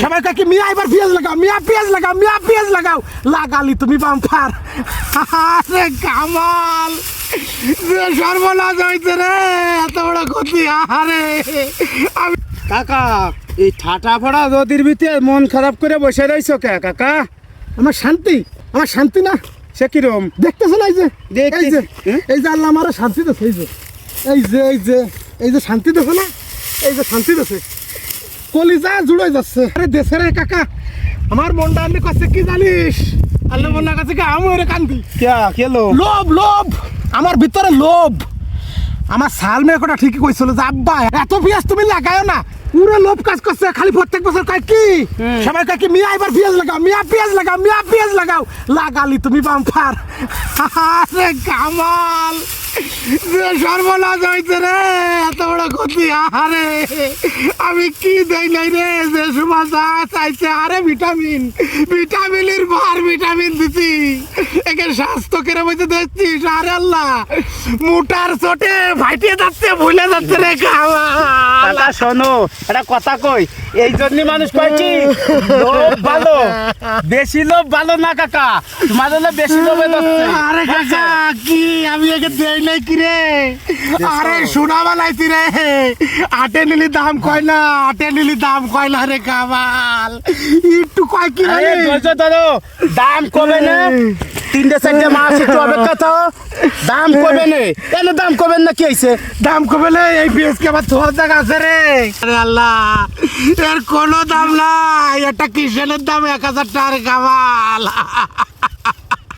সবাই কয় কি মিয়া এবার পেঁয়াজ লাগাও, মিয়া পেঁয়াজ লাগাও, মিয়া পেঁয়াজ লাগাও। লাগালি তুমি বাম্পার। আরে কামাল, যে সর্বনাশ হয়েছে রে, এত বড় ক্ষতি। আরে আমি কাকা এই ঠাটা ফড়া নদীর ভিতরে মন খারাপ করে বসে রইছো কে কাকা? আমার শান্তি, আমার শান্তি না সে কিরম দেখতেছো না? এই যে দেখতেছি। এই যে এই যে আল্লাহ আমার শান্তি দিচ্ছে। এই যে এই যে এই যে এই যে শান্তি দেখো না, এই যে শান্তি দিচ্ছে, কলিজা জুড়ে যাচ্ছে। আরে দেশে রে কাকা, আমার মনটা এমনি কাছে কি জানিস, আল্লাহ মনের কাছে কি আমি ওরে কান্দি। ক্যা কেলো লোভ, লোভ আমার ভিতরে লোভ। আমার সাল মেয়ে কথা ঠিকই কইছিল যে আব্বা এত পেঁয়াজ তুমি লাগাও না, পুরো লোভ কাজ করছে। খালি প্রত্যেক বছর কয় কি সবাই কয় কি মিয়া এবার পেঁয়াজ লাগাও, মিয়া পেঁয়াজ লাগাও, মিয়া পেঁয়াজ লাগাও। লাগালি তুমি বাম্পার। আরে কামাল, যে সর্বনাশ হয়েছে রে, এত বড় ক্ষতি। আরে আমি কি দেই নাই রে, যে সময় যা চাইছে। আরে ভিটামিন, ভিটামিনের ভার ভিটামিন দিছি, একে স্বাস্থ্য কেড়ে বসে দেখছিস। আরে আল্লাহ, মোটার চোটে ফাইটিয়ে যাচ্ছে, ভুলে যাচ্ছে রে কামাল। কাকা শোনো একটা কথা কই, এই জন্য মানুষ কয় কি লোভ ভালো, বেশি লোভ ভালো না কাকা, তোমার হলে বেশি লোভে যাচ্ছে। আরে কাকা কি আমি একে দেই নাই কি রে? আরে সোনা বানাইছি রে, আটে নিলি দাম কয় না, আটে নিলি দাম কয় না রে কামাল। একটু কয় কি রে? আরে ধৈর্য ধরো, দাম কমে না, 3-4 মাস একটু অপেক্ষা তো, দাম কমে না। কেন দাম কমেন না, কি হয়েছে? দাম কমেলে এই পিএসকে আবার ছোয়ার জায়গা আছে রে। আরে আল্লাহ, এর কোনো দাম নাই। একটা কিষেনের দাম 1000 টাকার কামাল।